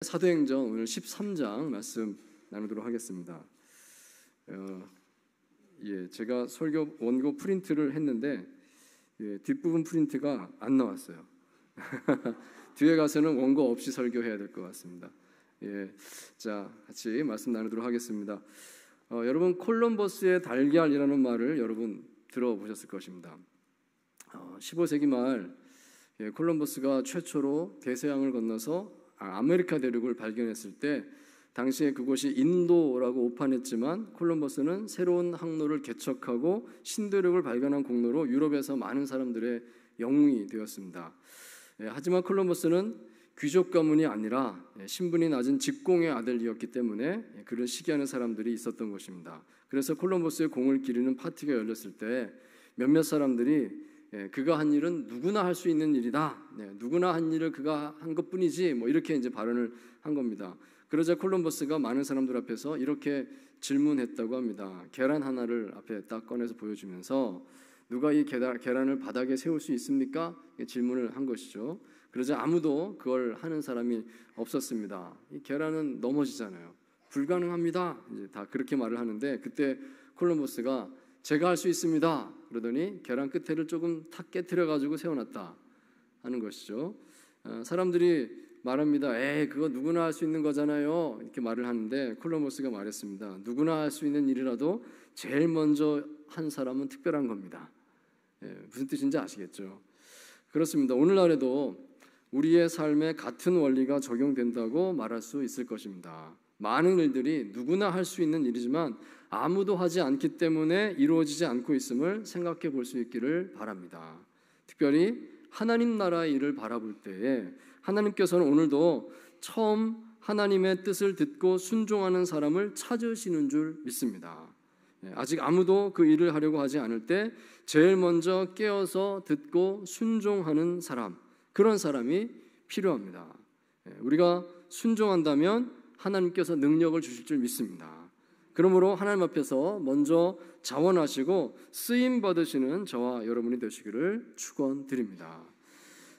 사도행전 오늘 13장 말씀 나누도록 하겠습니다. 제가 설교 원고 프린트를 했는데 뒷부분 프린트가 안 나왔어요. 뒤에 가서는 원고 없이 설교해야 될 것 같습니다. 자, 같이 말씀 나누도록 하겠습니다. 여러분, 콜럼버스의 달걀이라는 말을 여러분 들어보셨을 것입니다. 15세기 말 콜럼버스가 최초로 대서양을 건너서 아메리카 대륙을 발견했을 때 당시에 그곳이 인도라고 오판했지만 콜럼버스는 새로운 항로를 개척하고 신대륙을 발견한 공로로 유럽에서 많은 사람들의 영웅이 되었습니다. 하지만 콜럼버스는 귀족 가문이 아니라 신분이 낮은 직공의 아들이었기 때문에 그를 시기하는 사람들이 있었던 것입니다. 그래서 콜럼버스의 공을 기리는 파티가 열렸을 때 몇몇 사람들이 그가 한 일은 누구나 할 수 있는 일이다. 누구나 한 일을 그가 한 것뿐이지. 이렇게 이제 발언을 한 겁니다. 그러자 콜럼버스가 많은 사람들 앞에서 이렇게 질문했다고 합니다. 계란 하나를 앞에 딱 꺼내서 보여주면서 누가 이 계란을 바닥에 세울 수 있습니까? 질문을 한 것이죠. 그러자 아무도 그걸 하는 사람이 없었습니다. 이 계란은 넘어지잖아요. 불가능합니다. 이제 다 그렇게 말을 하는데 그때 콜럼버스가 제가 할 수 있습니다. 그러더니 계란 끝에를 조금 탁 깨트려 가지고 세워놨다 하는 것이죠. 사람들이 말합니다. 그거 누구나 할 수 있는 거잖아요. 이렇게 말을 하는데 콜럼버스가 말했습니다. 누구나 할 수 있는 일이라도 제일 먼저 한 사람은 특별한 겁니다. 무슨 뜻인지 아시겠죠? 그렇습니다. 오늘날에도 우리의 삶에 같은 원리가 적용된다고 말할 수 있을 것입니다. 많은 일들이 누구나 할 수 있는 일이지만 아무도 하지 않기 때문에 이루어지지 않고 있음을 생각해 볼 수 있기를 바랍니다. 특별히 하나님 나라의 일을 바라볼 때에 하나님께서는 오늘도 처음 하나님의 뜻을 듣고 순종하는 사람을 찾으시는 줄 믿습니다. 아직 아무도 그 일을 하려고 하지 않을 때 제일 먼저 깨어서 듣고 순종하는 사람, 그런 사람이 필요합니다. 우리가 순종한다면 하나님께서 능력을 주실 줄 믿습니다. 그러므로 하나님 앞에서 먼저 자원하시고 쓰임 받으시는 저와 여러분이 되시기를 축원드립니다.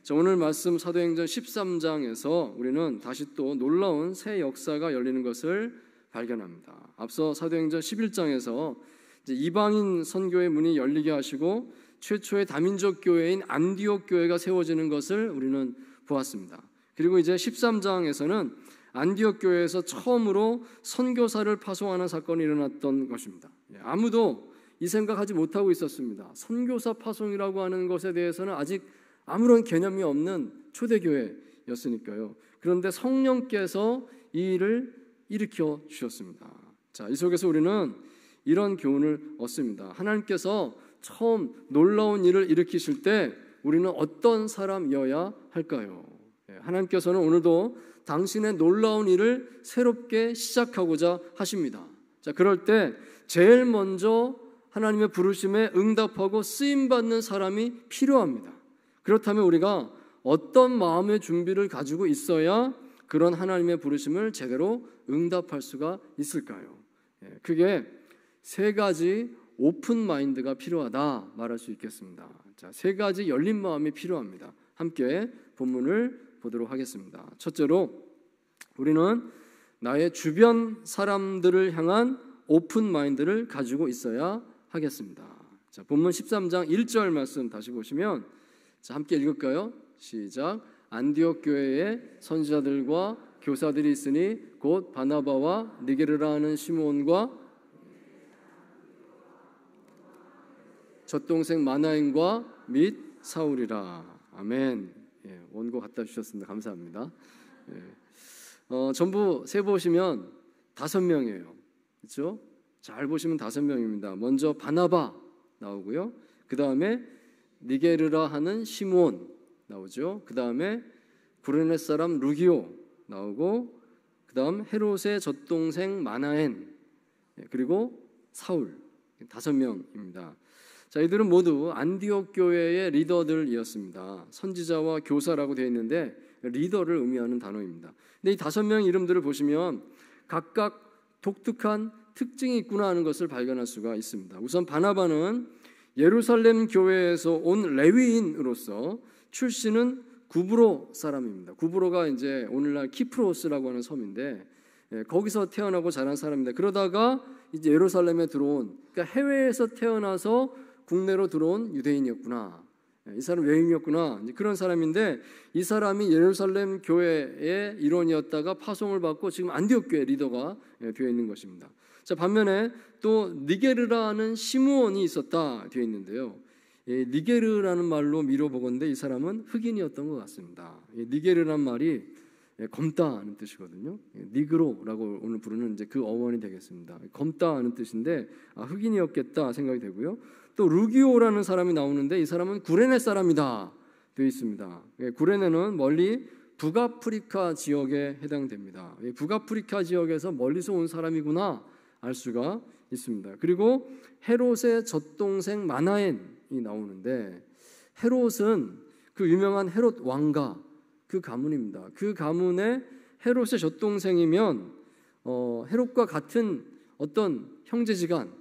자, 오늘 말씀 사도행전 13장에서 우리는 다시 또 놀라운 새 역사가 열리는 것을 발견합니다. 앞서 사도행전 11장에서 이방인 선교의 문이 열리게 하시고 최초의 다민족 교회인 안디옥 교회가 세워지는 것을 우리는 보았습니다. 그리고 이제 13장에서는 안디옥 교회에서 처음으로 선교사를 파송하는 사건이 일어났던 것입니다. 아무도 이 생각하지 못하고 있었습니다. 선교사 파송이라고 하는 것에 대해서는 아직 아무런 개념이 없는 초대교회였으니까요. 그런데 성령께서 이 일을 일으켜 주셨습니다. 자, 이 속에서 우리는 이런 교훈을 얻습니다. 하나님께서 처음 놀라운 일을 일으키실 때 우리는 어떤 사람이어야 할까요? 하나님께서는 오늘도 당신의 놀라운 일을 새롭게 시작하고자 하십니다. 자, 그럴 때 제일 먼저 하나님의 부르심에 응답하고 쓰임받는 사람이 필요합니다. 그렇다면 우리가 어떤 마음의 준비를 가지고 있어야 그런 하나님의 부르심을 제대로 응답할 수가 있을까요? 그게 세 가지 오픈 마인드가 필요하다 말할 수 있겠습니다. 자, 세 가지 열린 마음이 필요합니다. 함께 본문을 보도록 하겠습니다. 첫째로 우리는 나의 주변 사람들을 향한 오픈 마인드를 가지고 있어야 하겠습니다. 자, 본문 13장 1절 말씀 다시 보시면 자, 함께 읽을까요? 시작. 안디옥 교회에 선지자들과 교사들이 있으니 곧 바나바와 니게르라 하는 시므온과 젖동생 마나엔과 및 사울이라. 아멘. 원고 갖다 주셨습니다. 감사합니다. 전부 세 보시면 5명이에요. 그렇죠? 잘 보시면 5명입니다. 먼저 바나바 나오고요. 그 다음에 니게르라 하는 시므온 나오죠. 그 다음에 구레네 사람 루기오 나오고, 그 다음 헤롯의 젖동생 마나엔, 그리고 사울, 5명입니다. 자, 이들은 모두 안디옥 교회의 리더들이었습니다. 선지자와 교사라고 되어 있는데 리더를 의미하는 단어입니다. 근데 이 5명 이름들을 보시면 각각 독특한 특징이 있구나 하는 것을 발견할 수가 있습니다. 우선 바나바는 예루살렘 교회에서 온 레위인으로서 출신은 구브로 사람입니다. 구브로가 이제 오늘날 키프로스라고 하는 섬인데 거기서 태어나고 자란 사람입니다. 그러다가 이제 예루살렘에 들어온, 그러니까 해외에서 태어나서 국내로 들어온 유대인이었구나. 이 사람 외인이었구나. 그런 사람인데 이 사람이 예루살렘 교회의 일원이었다가 파송을 받고 지금 안디옥 교회 리더가 되어 있는 것입니다. 자, 반면에 또 니게르라는 시므온이 있었다 되어 있는데요. 니게르라는 말로 미뤄보건대 이 사람은 흑인이었던 것 같습니다. 니게르란 말이 검다는 뜻이거든요. 니그로라고 오늘 부르는 이제 그 어원이 되겠습니다. 검다는 뜻인데 흑인이었겠다 생각이 되고요. 또 루기오라는 사람이 나오는데 이 사람은 구레네 사람이다 되어 있습니다. 구레네는 멀리 북아프리카 지역에 해당됩니다. 북아프리카 지역에서 멀리서 온 사람이구나 알 수가 있습니다. 그리고 헤롯의 젖동생 마나엔이 나오는데 헤롯은 그 유명한 헤롯 왕가 그 가문입니다. 그 가문의 헤롯의 젖동생이면 헤롯과 같은 어떤 형제지간,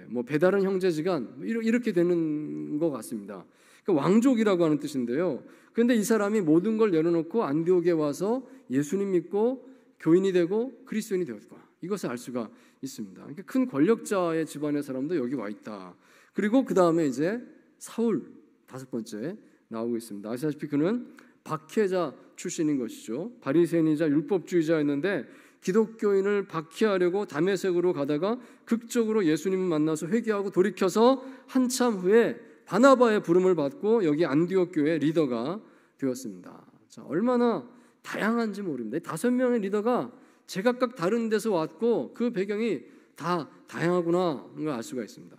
뭐 배다른 형제지간 이렇게 되는 것 같습니다. 그러니까 왕족이라고 하는 뜻인데요. 그런데 이 사람이 모든 걸 내려놓고 안디옥에 와서 예수님 믿고 교인이 되고 그리스도인이 되었다. 이것을 알 수가 있습니다. 그러니까 큰 권력자의 집안의 사람도 여기 와 있다. 그리고 그 다음에 이제 사울 다섯 번째 나오고 있습니다. 아시다시피 그는 박해자 출신인 것이죠. 바리새인이자 율법주의자였는데 기독교인을 박해하려고 다메섹으로 가다가 극적으로 예수님을 만나서 회개하고 돌이켜서 한참 후에 바나바의 부름을 받고 여기 안디옥 교회 리더가 되었습니다. 자, 얼마나 다양한지 모릅니다. 5명의 리더가 제각각 다른 데서 왔고 그 배경이 다 다양하구나 걸 알 수가 있습니다.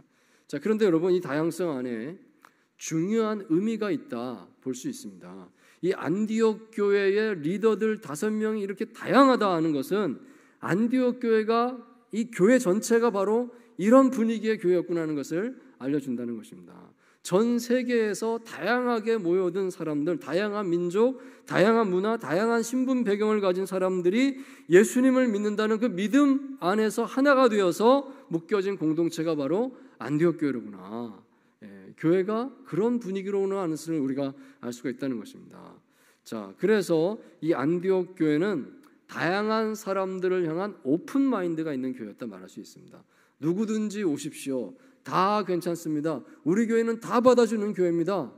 자, 그런데 여러분 이 다양성 안에 중요한 의미가 있다 볼 수 있습니다. 이 안디옥 교회의 리더들 5명이 이렇게 다양하다 하는 것은 안디옥 교회가 이 교회 전체가 바로 이런 분위기의 교회였구나 하는 것을 알려준다는 것입니다. 전 세계에서 다양하게 모여든 사람들, 다양한 민족, 다양한 문화, 다양한 신분 배경을 가진 사람들이 예수님을 믿는다는 그 믿음 안에서 하나가 되어서 묶여진 공동체가 바로 안디옥 교회로구나. 교회가 그런 분위기로구나 하는 것을 우리가 알 수가 있다는 것입니다. 자, 그래서 이 안디옥 교회는 다양한 사람들을 향한 오픈 마인드가 있는 교회였다 말할 수 있습니다. 누구든지 오십시오. 다 괜찮습니다. 우리 교회는 다 받아주는 교회입니다.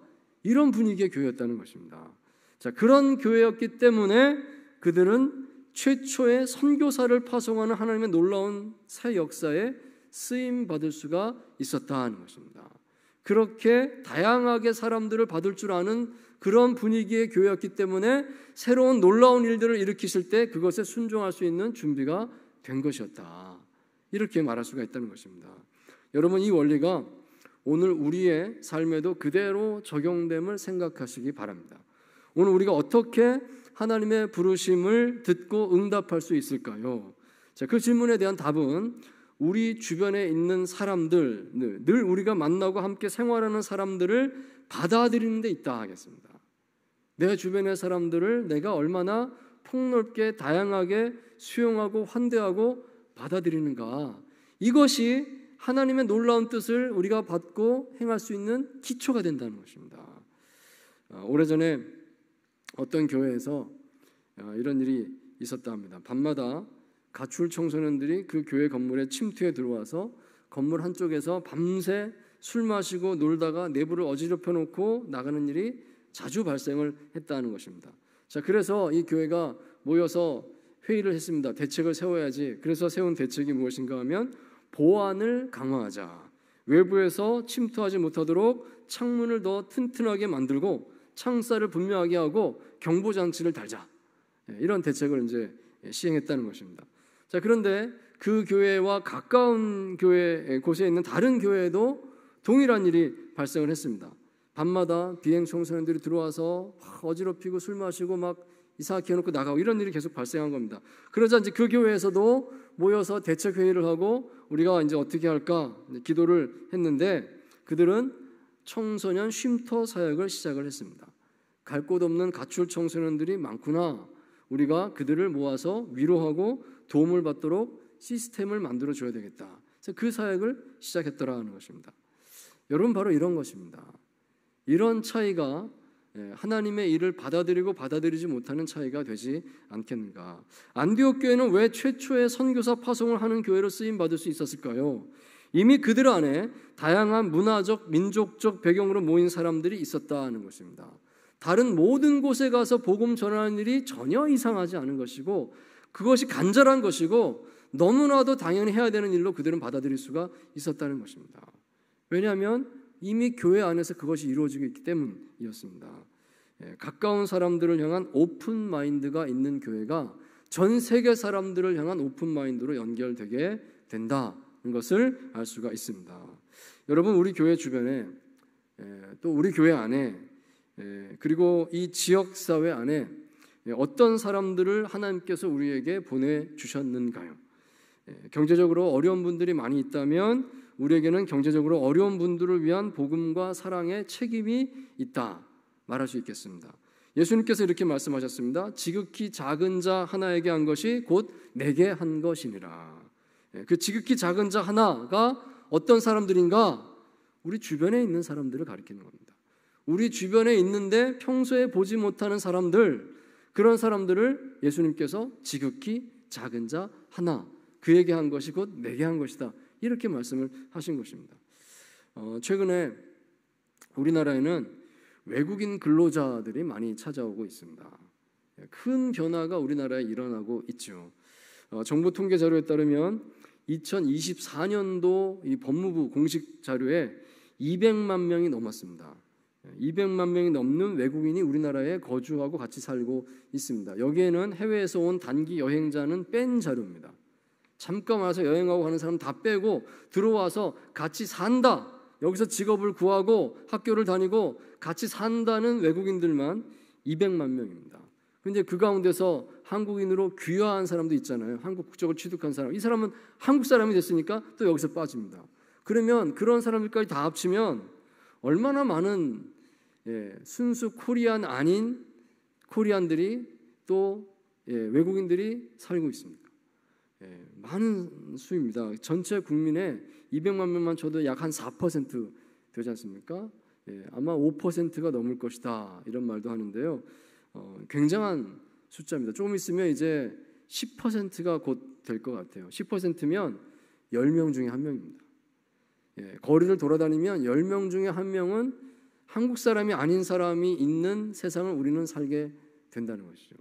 이런 분위기의 교회였다는 것입니다. 자, 그런 교회였기 때문에 그들은 최초의 선교사를 파송하는 하나님의 놀라운 새 역사에 쓰임 받을 수가 있었다는 것입니다. 그렇게 다양하게 사람들을 받을 줄 아는 그런 분위기의 교회였기 때문에 새로운 놀라운 일들을 일으키실 때 그것에 순종할 수 있는 준비가 된 것이었다. 이렇게 말할 수가 있다는 것입니다. 여러분 이 원리가 오늘 우리의 삶에도 그대로 적용됨을 생각하시기 바랍니다. 오늘 우리가 어떻게 하나님의 부르심을 듣고 응답할 수 있을까요? 자, 그 질문에 대한 답은 우리 주변에 있는 사람들, 늘 우리가 만나고 함께 생활하는 사람들을 받아들이는 데 있다 하겠습니다. 내 주변의 사람들을 내가 얼마나 폭넓게 다양하게 수용하고 환대하고 받아들이는가, 이것이 하나님의 놀라운 뜻을 우리가 받고 행할 수 있는 기초가 된다는 것입니다. 오래전에 어떤 교회에서 이런 일이 있었다 합니다. 밤마다 가출 청소년들이 그 교회 건물에 침투해 들어와서 건물 한쪽에서 밤새 술 마시고 놀다가 내부를 어지럽혀 놓고 나가는 일이 자주 발생을 했다는 것입니다. 자, 그래서 이 교회가 모여서 회의를 했습니다. 대책을 세워야지. 그래서 세운 대책이 무엇인가 하면 보안을 강화하자. 외부에서 침투하지 못하도록 창문을 더 튼튼하게 만들고 창살을 분명하게 하고 경보장치를 달자. 이런 대책을 이제 시행했다는 것입니다. 자, 그런데 그 교회와 가까운 교회 곳에 있는 다른 교회에도 동일한 일이 발생을 했습니다. 밤마다 비행 청소년들이 들어와서 어지럽히고 술 마시고 막 이상하게 해놓고 나가고 이런 일이 계속 발생한 겁니다. 그러자 이제 그 교회에서도 모여서 대책 회의를 하고 우리가 이제 어떻게 할까 기도를 했는데 그들은 청소년 쉼터 사역을 시작을 했습니다. 갈 곳 없는 가출 청소년들이 많구나. 우리가 그들을 모아서 위로하고 도움을 받도록 시스템을 만들어 줘야 되겠다. 그래서 그 사역을 시작했더라는 것입니다. 여러분 바로 이런 것입니다. 이런 차이가 하나님의 일을 받아들이고 받아들이지 못하는 차이가 되지 않겠는가? 안디옥 교회는 왜 최초의 선교사 파송을 하는 교회로 쓰임 받을 수 있었을까요? 이미 그들 안에 다양한 문화적, 민족적 배경으로 모인 사람들이 있었다는 것입니다. 다른 모든 곳에 가서 복음 전하는 일이 전혀 이상하지 않은 것이고 그것이 간절한 것이고 너무나도 당연히 해야 되는 일로 그들은 받아들일 수가 있었다는 것입니다. 왜냐하면 이미 교회 안에서 그것이 이루어지고 있기 때문이었습니다. 가까운 사람들을 향한 오픈 마인드가 있는 교회가 전 세계 사람들을 향한 오픈 마인드로 연결되게 된다는 것을 알 수가 있습니다. 여러분, 우리 교회 주변에 또 우리 교회 안에 그리고 이 지역사회 안에 어떤 사람들을 하나님께서 우리에게 보내주셨는가요? 경제적으로 어려운 분들이 많이 있다면 우리에게는 경제적으로 어려운 분들을 위한 복음과 사랑의 책임이 있다 말할 수 있겠습니다. 예수님께서 이렇게 말씀하셨습니다. 지극히 작은 자 하나에게 한 것이 곧 내게 한 것이니라. 그 지극히 작은 자 하나가 어떤 사람들인가? 우리 주변에 있는 사람들을 가리키는 겁니다. 우리 주변에 있는데 평소에 보지 못하는 사람들, 그런 사람들을 예수님께서 지극히 작은 자 하나, 그에게 한 것이 곧 내게 한 것이다, 이렇게 말씀을 하신 것입니다. 최근에 우리나라에는 외국인 근로자들이 많이 찾아오고 있습니다. 큰 변화가 우리나라에 일어나고 있죠. 정부 통계 자료에 따르면 2024년도 이 법무부 공식 자료에 200만 명이 넘었습니다. 200만 명이 넘는 외국인이 우리나라에 거주하고 같이 살고 있습니다. 여기에는 해외에서 온 단기 여행자는 뺀 자료입니다. 잠깐 와서 여행하고 가는 사람 다 빼고 들어와서 같이 산다, 여기서 직업을 구하고 학교를 다니고 같이 산다는 외국인들만 200만 명입니다. 그런데 그 가운데서 한국인으로 귀화한 사람도 있잖아요. 한국 국적을 취득한 사람. 이 사람은 한국 사람이 됐으니까 또 여기서 빠집니다. 그러면 그런 사람들까지 다 합치면 얼마나 많은 순수 코리안 아닌 코리안들이 또 외국인들이 살고 있습니까? 많은 수입니다. 전체 국민의 200만 명만 쳐도 약 한 4% 되지 않습니까? 아마 5%가 넘을 것이다, 이런 말도 하는데요. 굉장한 숫자입니다. 조금 있으면 이제 10%가 곧 될 것 같아요. 10%면 10명 중에 1명입니다. 거리를 돌아다니면 10명 중에 1명은 한국 사람이 아닌 사람이 있는 세상을 우리는 살게 된다는 것이죠.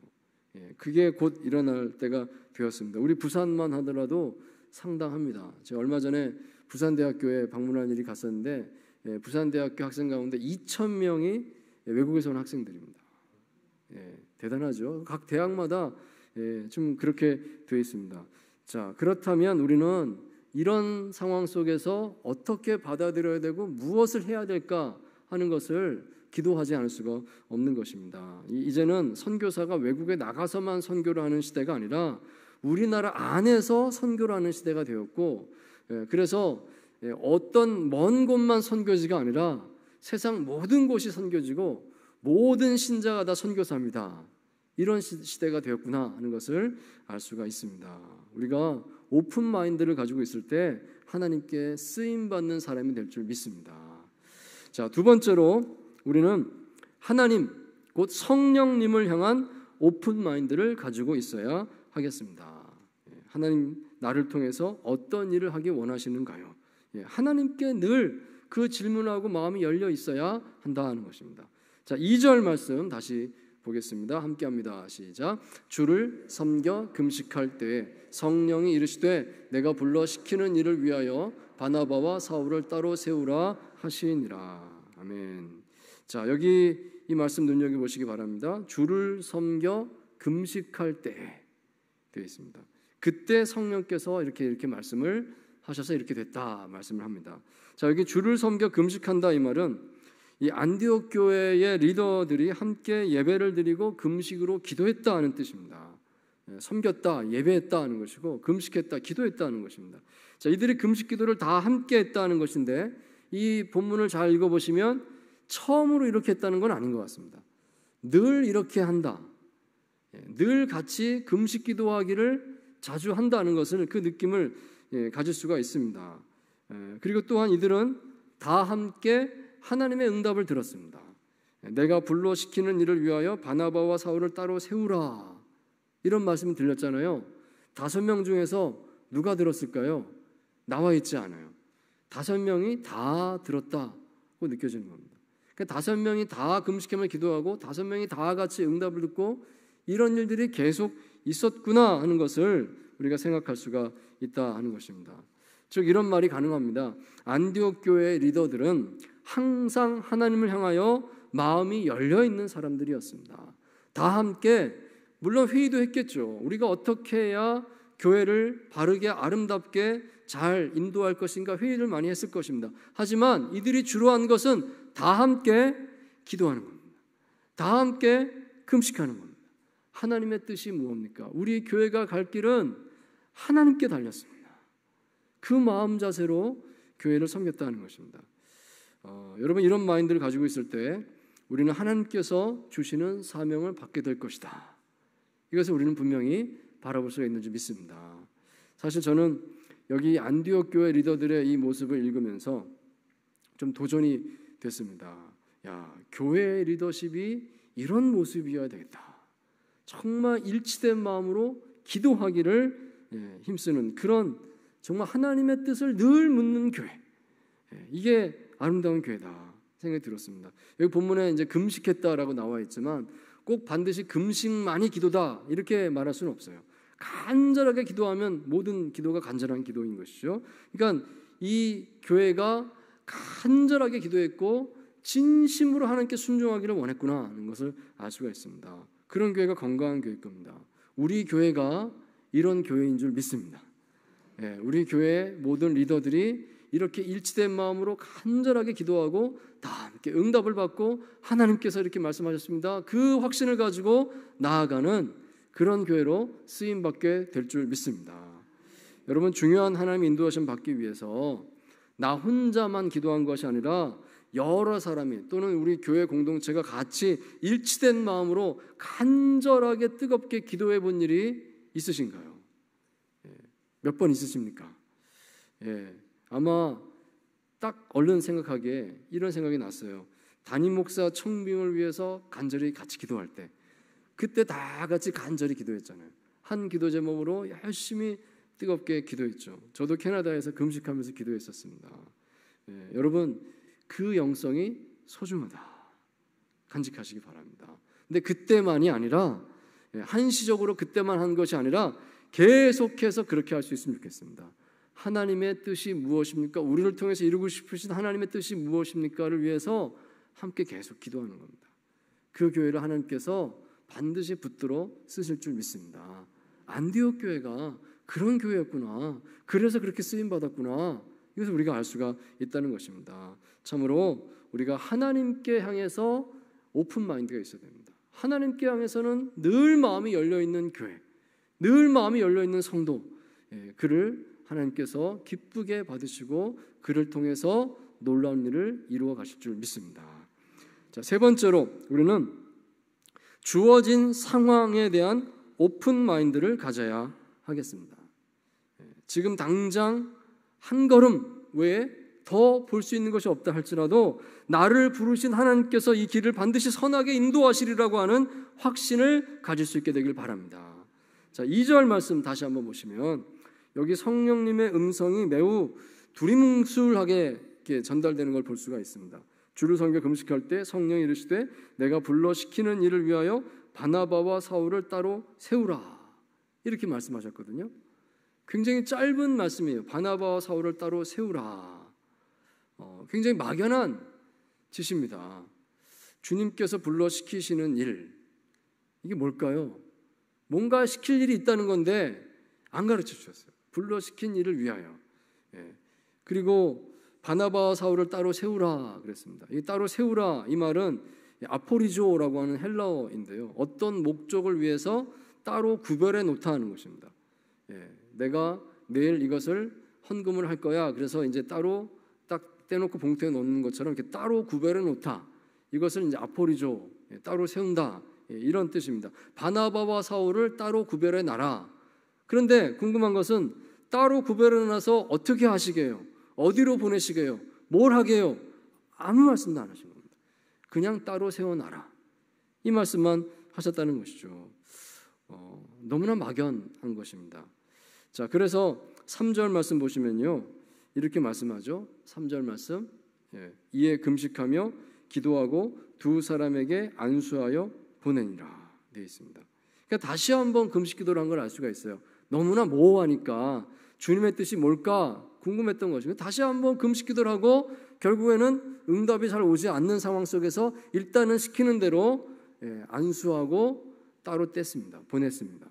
그게 곧 일어날 때가 되었습니다. 우리 부산만 하더라도 상당합니다. 제가 얼마 전에 부산대학교에 방문한 일이 갔었는데 부산대학교 학생 가운데 2,000명이 외국에서 온 학생들입니다. 대단하죠. 각 대학마다 좀 그렇게 되어 있습니다. 자, 그렇다면 우리는 이런 상황 속에서 어떻게 받아들여야 되고 무엇을 해야 될까 하는 것을 기도하지 않을 수가 없는 것입니다. 이제는 선교사가 외국에 나가서만 선교를 하는 시대가 아니라 우리나라 안에서 선교를 하는 시대가 되었고, 그래서 어떤 먼 곳만 선교지가 아니라 세상 모든 곳이 선교지고 모든 신자가 다 선교사입니다. 이런 시대가 되었구나 하는 것을 알 수가 있습니다. 우리가 오픈 마인드를 가지고 있을 때 하나님께 쓰임받는 사람이 될 줄 믿습니다. 자, 두 번째로 우리는 하나님, 곧 성령님을 향한 오픈 마인드를 가지고 있어야 하겠습니다. 하나님, 나를 통해서 어떤 일을 하기 원하시는가요? 하나님께 늘 그 질문하고 마음이 열려 있어야 한다는 것입니다. 자, 2절 말씀 다시 보겠습니다. 함께합니다. 시작. 주를 섬겨 금식할 때에 성령이 이르시되 내가 불러 시키는 일을 위하여 바나바와 사울을 따로 세우라 하시니라. 아멘. 자, 여기 이 말씀 눈여겨보시기 바랍니다. 주를 섬겨 금식할 때에 되어 있습니다. 그때 성령께서 이렇게 말씀을 하셔서 이렇게 됐다 말씀을 합니다. 자, 여기 주를 섬겨 금식한다, 이 말은 이 안디옥 교회의 리더들이 함께 예배를 드리고 금식으로 기도했다 하는 뜻입니다. 섬겼다, 예배했다 하는 것이고 금식했다, 기도했다 하는 것입니다. 자, 이들이 금식 기도를 다 함께 했다 하는 것인데 이 본문을 잘 읽어보시면 처음으로 이렇게 했다는 건 아닌 것 같습니다. 늘 이렇게 한다, 늘 같이 금식 기도하기를 자주 한다는 것을, 그 느낌을 가질 수가 있습니다. 그리고 또한 이들은 다 함께 하나님의 응답을 들었습니다. 내가 불러시키는 일을 위하여 바나바와 사울을 따로 세우라. 이런 말씀이 들렸잖아요. 5명 중에서 누가 들었을까요? 나와 있지 않아요. 5명이 다 들었다고 느껴지는 겁니다. 그러니까 5명이 다 금식하며 기도하고 5명이 다 같이 응답을 듣고 이런 일들이 계속 있었구나 하는 것을 우리가 생각할 수가 있다 하는 것입니다. 즉 이런 말이 가능합니다. 안디옥 교회의 리더들은 항상 하나님을 향하여 마음이 열려 있는 사람들이었습니다. 다 함께 물론 회의도 했겠죠. 우리가 어떻게 해야 교회를 바르게 아름답게 잘 인도할 것인가 회의를 많이 했을 것입니다. 하지만 이들이 주로 한 것은 다 함께 기도하는 겁니다. 다 함께 금식하는 겁니다. 하나님의 뜻이 무엇입니까? 우리 교회가 갈 길은 하나님께 달렸습니다. 그 마음 자세로 교회를 섬겼다는 것입니다. 여러분 이런 마인드를 가지고 있을 때 우리는 하나님께서 주시는 사명을 받게 될 것이다. 이것을 우리는 분명히 바라볼 수가 있는 줄 믿습니다. 사실 저는 여기 안디옥 교회 리더들의 이 모습을 읽으면서 좀 도전이 됐습니다. 야, 교회 리더십이 이런 모습이어야 되겠다. 정말 일치된 마음으로 기도하기를 힘쓰는 그런 정말 하나님의 뜻을 늘 묻는 교회. 이게 아름다운 교회다 생각이 들었습니다. 여기 본문에 이제 금식했다라고 나와 있지만 꼭 반드시 금식만이 기도다 이렇게 말할 수는 없어요. 간절하게 기도하면 모든 기도가 간절한 기도인 것이죠. 그러니까 이 교회가 간절하게 기도했고 진심으로 하나님께 순종하기를 원했구나 하는 것을 알 수가 있습니다. 그런 교회가 건강한 교회일 겁니다. 우리 교회가 이런 교회인 줄 믿습니다. 우리 교회의 모든 리더들이 이렇게 일치된 마음으로 간절하게 기도하고 다 함께 응답을 받고 하나님께서 이렇게 말씀하셨습니다. 그 확신을 가지고 나아가는 그런 교회로 쓰임받게 될 줄 믿습니다. 여러분 중요한 하나님의 인도하심 받기 위해서 나 혼자만 기도한 것이 아니라 여러 사람이 또는 우리 교회 공동체가 같이 일치된 마음으로 간절하게 뜨겁게 기도해 본 일이 있으신가요? 몇 번 있으십니까? 아마 딱 얼른 생각하기에 이런 생각이 났어요. 담임 목사 청빙을 위해서 간절히 같이 기도할 때 그때 다 같이 간절히 기도했잖아요. 한 기도 제목으로 열심히 뜨겁게 기도했죠. 저도 캐나다에서 금식하면서 기도했었습니다. 여러분 그 영성이 소중하다. 간직하시기 바랍니다. 근데 그때만이 아니라 한시적으로 그때만 한 것이 아니라 계속해서 그렇게 할 수 있으면 좋겠습니다. 하나님의 뜻이 무엇입니까? 우리를 통해서 이루고 싶으신 하나님의 뜻이 무엇입니까를 위해서 함께 계속 기도하는 겁니다. 그 교회를 하나님께서 반드시 붙들어 쓰실 줄 믿습니다. 안디옥 교회가 그런 교회였구나. 그래서 그렇게 쓰임받았구나. 이것을 우리가 알 수가 있다는 것입니다. 참으로 우리가 하나님께 향해서 오픈 마인드가 있어야 됩니다. 하나님께 향해서는 늘 마음이 열려있는 교회, 늘 마음이 열려있는 성도, 그를 하나님께서 기쁘게 받으시고 그를 통해서 놀라운 일을 이루어 가실 줄 믿습니다. 자, 세 번째로 우리는 주어진 상황에 대한 오픈 마인드를 가져야 하겠습니다. 지금 당장 한 걸음 외에 더 볼 수 있는 것이 없다 할지라도 나를 부르신 하나님께서 이 길을 반드시 선하게 인도하시리라고 하는 확신을 가질 수 있게 되길 바랍니다. 자, 2절 말씀 다시 한번 보시면 여기 성령님의 음성이 매우 두리뭉술하게 이렇게 전달되는 걸 볼 수가 있습니다. 주를 섬겨 금식할 때 성령이 이르시되 내가 불러 시키는 일을 위하여 바나바와 사울을 따로 세우라 이렇게 말씀하셨거든요. 굉장히 짧은 말씀이에요. 바나바와 사울을 따로 세우라. 굉장히 막연한 지시입니다. 주님께서 불러 시키시는 일, 이게 뭘까요? 뭔가 시킬 일이 있다는 건데 안 가르쳐 주셨어요. 불러 시킨 일을 위하여. 그리고 바나바와 사울을 따로 세우라 그랬습니다. 이 따로 세우라 이 말은 아포리조라고 하는 헬라어인데요. 어떤 목적을 위해서 따로 구별해 놓다 하는 것입니다. 내가 내일 이것을 헌금을 할 거야. 그래서 이제 따로 딱 떼놓고 봉투에 넣는 것처럼 이렇게 따로 구별해 놓다. 이것을 이제 아포리조, 따로 세운다. 이런 뜻입니다. 바나바와 사울을 따로 구별해 놔라. 그런데 궁금한 것은 따로 구별해 놔서 어떻게 하시게요? 어디로 보내시게요? 뭘 하게요? 아무 말씀도 안 하신 겁니다. 그냥 따로 세워놔라. 이 말씀만 하셨다는 것이죠. 너무나 막연한 것입니다. 자, 그래서 3절 말씀 보시면요, 이렇게 말씀하죠. 3절 말씀, 이에 금식하며 기도하고 두 사람에게 안수하여 보내니라 되어 있습니다. 그러니까 다시 한번 금식 기도를 한 걸 알 수가 있어요. 너무나 모호하니까 주님의 뜻이 뭘까 궁금했던 것이고, 다시 한번 금식 기도를 하고 결국에는 응답이 잘 오지 않는 상황 속에서 일단은 시키는 대로 안수하고 따로 뗐습니다. 보냈습니다.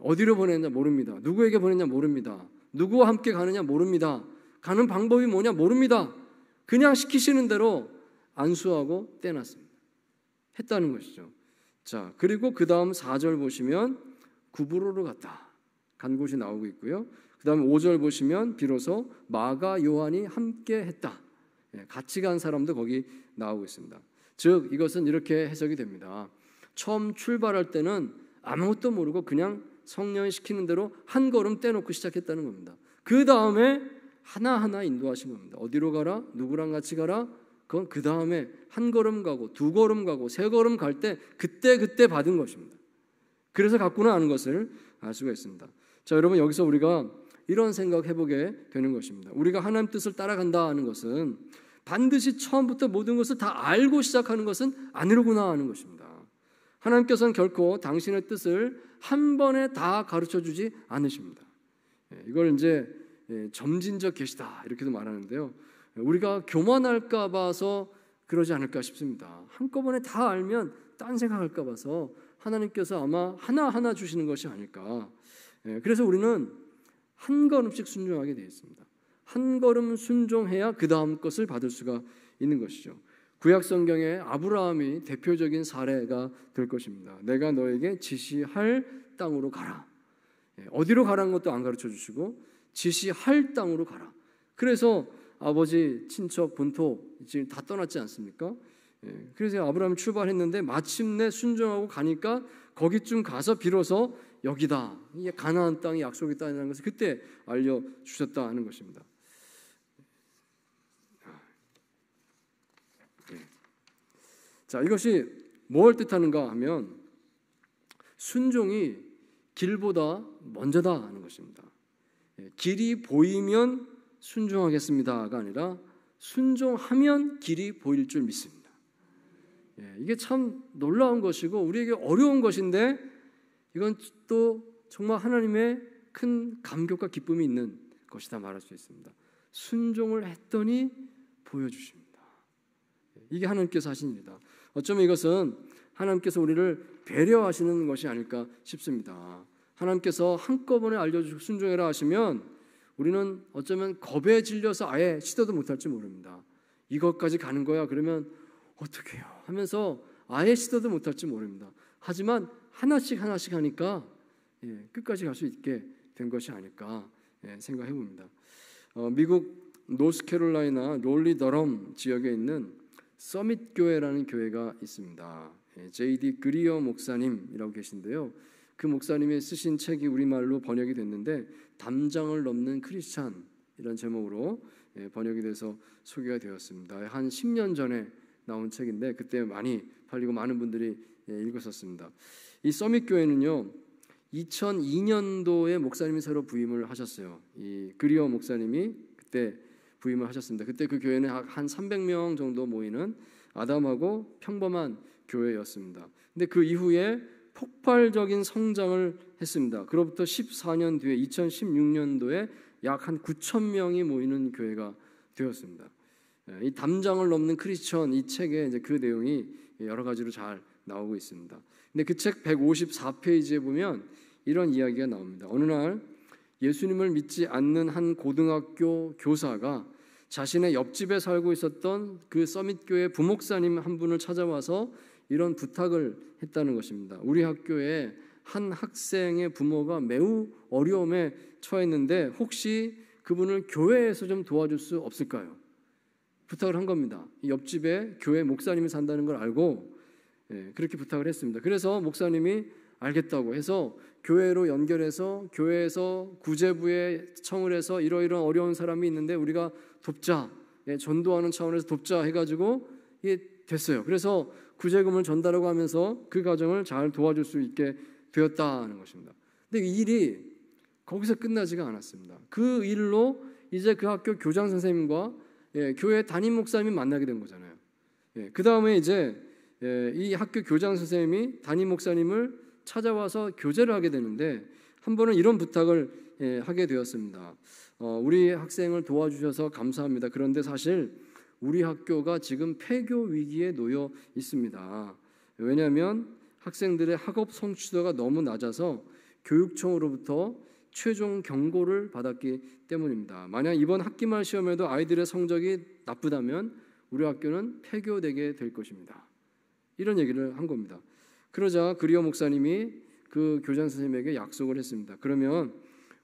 어디로 보냈냐 모릅니다. 누구에게 보냈냐 모릅니다. 누구와 함께 가느냐 모릅니다. 가는 방법이 뭐냐 모릅니다. 그냥 시키시는 대로 안수하고 떼놨습니다. 했다는 것이죠. 자, 그리고 그 다음 4절 보시면 구브로로 갔다. 간 곳이 나오고 있고요. 그 다음 5절 보시면 비로소 마가 요한이 함께 했다. 같이 간 사람도 거기 나오고 있습니다. 즉 이것은 이렇게 해석이 됩니다. 처음 출발할 때는 아무것도 모르고 그냥 성령이 시키는 대로 한 걸음 떼놓고 시작했다는 겁니다. 그 다음에 하나하나 인도하신 겁니다. 어디로 가라? 누구랑 같이 가라? 그건 그 다음에 한 걸음 가고 두 걸음 가고 세 걸음 갈 때 그때 받은 것입니다. 그래서 갔구나 하는 것을 알 수가 있습니다. 자, 여러분, 여기서 우리가 이런 생각해보게 되는 것입니다. 우리가 하나님 뜻을 따라간다 하는 것은 반드시 처음부터 모든 것을 다 알고 시작하는 것은 아니로구나 하는 것입니다. 하나님께서는 결코 당신의 뜻을 한 번에 다 가르쳐주지 않으십니다. 이걸 이제 점진적 계시다 이렇게도 말하는데요, 우리가 교만할까 봐서 그러지 않을까 싶습니다. 한꺼번에 다 알면 딴 생각할까 봐서 하나님께서 아마 하나하나 주시는 것이 아닐까. 그래서 우리는 한 걸음씩 순종하게 되어 있습니다. 한 걸음 순종해야 그 다음 것을 받을 수가 있는 것이죠. 구약 성경에 아브라함이 대표적인 사례가 될 것입니다. 내가 너에게 지시할 땅으로 가라. 어디로 가라는 것도 안 가르쳐 주시고 지시할 땅으로 가라. 그래서 아버지 친척 본토 지금 다 떠났지 않습니까? 그래서 아브라함이 출발했는데 마침내 순종하고 가니까 거기쯤 가서 비로소 여기다, 이게 가나안 땅이 약속의 땅이라는 것을 그때 알려주셨다 하는 것입니다. 자, 이것이 뭘 뜻하는가 하면 순종이 길보다 먼저다 하는 것입니다. 길이 보이면 순종하겠습니다가 아니라 순종하면 길이 보일 줄 믿습니다. 이게 참 놀라운 것이고 우리에게 어려운 것인데 이건 또 정말 하나님의 큰 감격과 기쁨이 있는 것이다 말할 수 있습니다. 순종을 했더니 보여주십니다. 이게 하나님께서 하신 일이다. 어쩌면 이것은 하나님께서 우리를 배려하시는 것이 아닐까 싶습니다. 하나님께서 한꺼번에 알려주시고 순종해라 하시면 우리는 어쩌면 겁에 질려서 아예 시도도 못할지 모릅니다. 이것까지 가는 거야 그러면 어떻게 해요 하면서 아예 시도도 못할지 모릅니다. 하지만 하나씩 하니까 끝까지 갈 수 있게 된 것이 아닐까 생각해 봅니다. 미국 노스캐롤라이나 롤리 더럼 지역에 있는 서밋 교회라는 교회가 있습니다. J.D. 그리어 목사님이라고 계신데요, 그 목사님이 쓰신 책이 우리말로 번역이 됐는데 담장을 넘는 크리스찬 이런 제목으로 번역이 돼서 소개가 되었습니다. 한 10년 전에 나온 책인데 그때 많이 팔리고 많은 분들이 읽었었습니다. 이 서밋 교회는요 2002년도에 목사님이 새로 부임을 하셨어요. 이 그리어 목사님이 그때 부임을 하셨습니다. 그때 그 교회는 한 300명 정도 모이는 아담하고 평범한 교회였습니다. 근데 그 이후에 폭발적인 성장을 했습니다. 그로부터 14년 뒤에 2016년도에 약 한 9천 명이 모이는 교회가 되었습니다. 이 담장을 넘는 크리스천 이 책에 이제 그 내용이 여러 가지로 잘 나오고 있습니다. 근데 그 책 154페이지에 보면 이런 이야기가 나옵니다. 어느 날 예수님을 믿지 않는 한 고등학교 교사가 자신의 옆집에 살고 있었던 그 서밋교회 부목사님 한 분을 찾아와서 이런 부탁을 했다는 것입니다. 우리 학교에 한 학생의 부모가 매우 어려움에 처했는데 혹시 그분을 교회에서 좀 도와줄 수 없을까요? 부탁을 한 겁니다. 옆집에 교회 목사님이 산다는 걸 알고 그렇게 부탁을 했습니다. 그래서 목사님이 알겠다고 해서 교회로 연결해서 교회에서 구제부에 청을 해서 이러이러한 어려운 사람이 있는데 우리가 돕자, 전도하는 차원에서 돕자 해가지고 이게 됐어요. 그래서 구제금을 전달하고 하면서 그 가정을 잘 도와줄 수 있게 되었다는 것입니다. 근데 이 일이 거기서 끝나지가 않았습니다. 그 일로 이제 그 학교 교장 선생님과 교회 담임 목사님이 만나게 된 거잖아요. 그 다음에 이제 이 학교 교장 선생님이 담임 목사님을 찾아와서 교제를 하게 되는데 한 번은 이런 부탁을 하게 되었습니다. 우리 학생을 도와주셔서 감사합니다. 그런데 사실 우리 학교가 지금 폐교 위기에 놓여 있습니다. 왜냐하면 학생들의 학업 성취도가 너무 낮아서 교육청으로부터 최종 경고를 받았기 때문입니다. 만약 이번 학기말 시험에도 아이들의 성적이 나쁘다면 우리 학교는 폐교되게 될 것입니다. 이런 얘기를 한 겁니다. 그러자 그리어 목사님이 그 교장 선생님에게 약속을 했습니다. 그러면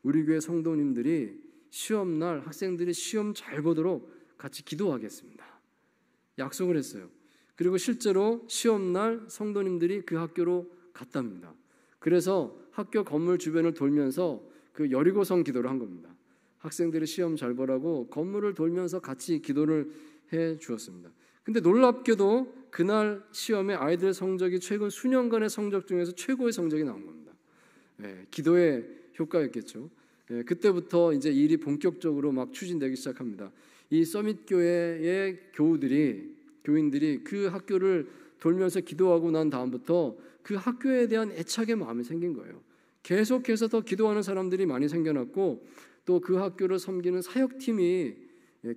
우리 교회 성도님들이 시험날 학생들이 시험 잘 보도록 같이 기도하겠습니다. 약속을 했어요. 그리고 실제로 시험날 성도님들이 그 학교로 갔답니다. 그래서 학교 건물 주변을 돌면서 그 여리고성 기도를 한 겁니다. 학생들이 시험 잘 보라고 건물을 돌면서 같이 기도를 해 주었습니다. 근데 놀랍게도 그날 시험에 아이들 성적이 최근 수년간의 성적 중에서 최고의 성적이 나온 겁니다. 기도의 효과였겠죠. 그때부터 이제 일이 본격적으로 막 추진되기 시작합니다. 이 서밋 교회의 교인들이 그 학교를 돌면서 기도하고 난 다음부터 그 학교에 대한 애착의 마음이 생긴 거예요. 계속해서 더 기도하는 사람들이 많이 생겨났고 또 그 학교를 섬기는 사역팀이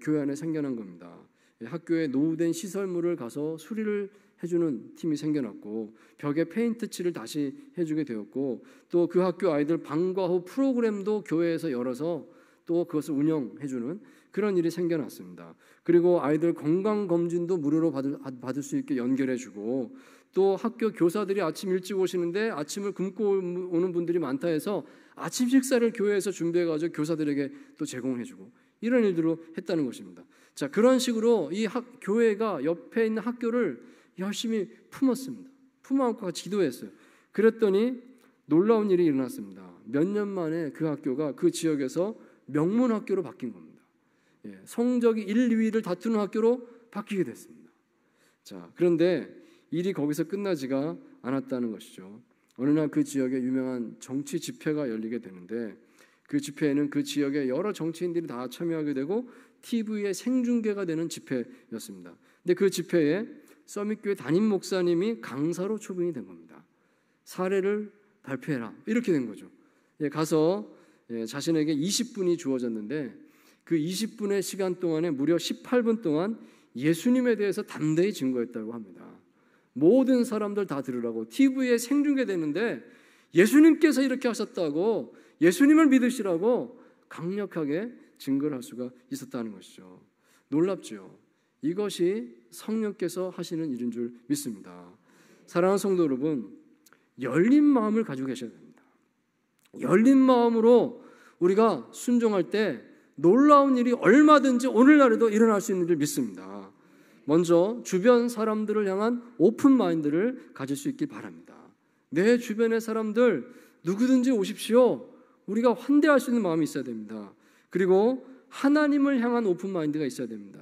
교회 안에 생겨난 겁니다. 학교에 노후된 시설물을 가서 수리를 해주는 팀이 생겨났고 벽에 페인트 칠을 다시 해주게 되었고 또 그 학교 아이들 방과 후 프로그램도 교회에서 열어서 또 그것을 운영해주는 그런 일이 생겨났습니다. 그리고 아이들 건강검진도 무료로 받을 수 있게 연결해주고 또 학교 교사들이 아침 일찍 오시는데 아침을 굶고 오는 분들이 많다 해서 아침 식사를 교회에서 준비해가지고 교사들에게 또 제공해주고 이런 일들을 했다는 것입니다. 자, 그런 식으로 이 교회가 옆에 있는 학교를 열심히 품었습니다. 품어안고 같이 기도했어요. 그랬더니 놀라운 일이 일어났습니다. 몇 년 만에 그 학교가 그 지역에서 명문 학교로 바뀐 겁니다. 성적이 1, 2위를 다투는 학교로 바뀌게 됐습니다. 자, 그런데 일이 거기서 끝나지가 않았다는 것이죠. 어느 날 그 지역에 유명한 정치 집회가 열리게 되는데 그 집회에는 그 지역의 여러 정치인들이 다 참여하게 되고 TV에 생중계가 되는 집회였습니다. 근데 그 집회에 서밋교회 담임 목사님이 강사로 초빙이 된 겁니다. 사례를 발표해라 이렇게 된 거죠. 가서 자신에게 20분이 주어졌는데 그 20분의 시간 동안에 무려 18분 동안 예수님에 대해서 담대히 증거했다고 합니다. 모든 사람들 다 들으라고 TV에 생중계되는데 예수님께서 이렇게 하셨다고 예수님을 믿으시라고 강력하게 증거를 할 수가 있었다는 것이죠. 놀랍죠. 이것이 성령께서 하시는 일인 줄 믿습니다. 사랑하는 성도 여러분, 열린 마음을 가지고 계셔야 됩니다. 열린 마음으로 우리가 순종할 때 놀라운 일이 얼마든지 오늘날에도 일어날 수 있는 줄 믿습니다. 먼저 주변 사람들을 향한 오픈 마인드를 가질 수 있길 바랍니다. 내 주변의 사람들 누구든지 오십시오. 우리가 환대할 수 있는 마음이 있어야 됩니다. 그리고 하나님을 향한 오픈 마인드가 있어야 됩니다.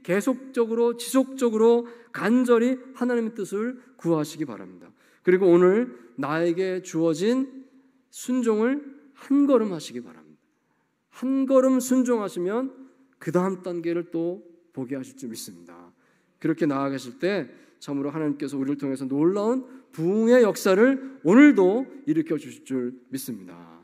계속적으로 지속적으로 간절히 하나님의 뜻을 구하시기 바랍니다. 그리고 오늘 나에게 주어진 순종을 한 걸음 하시기 바랍니다. 한 걸음 순종하시면 그 다음 단계를 또 보게 하실 줄 믿습니다. 그렇게 나아가실 때 참으로 하나님께서 우리를 통해서 놀라운 부흥의 역사를 오늘도 일으켜 주실 줄 믿습니다.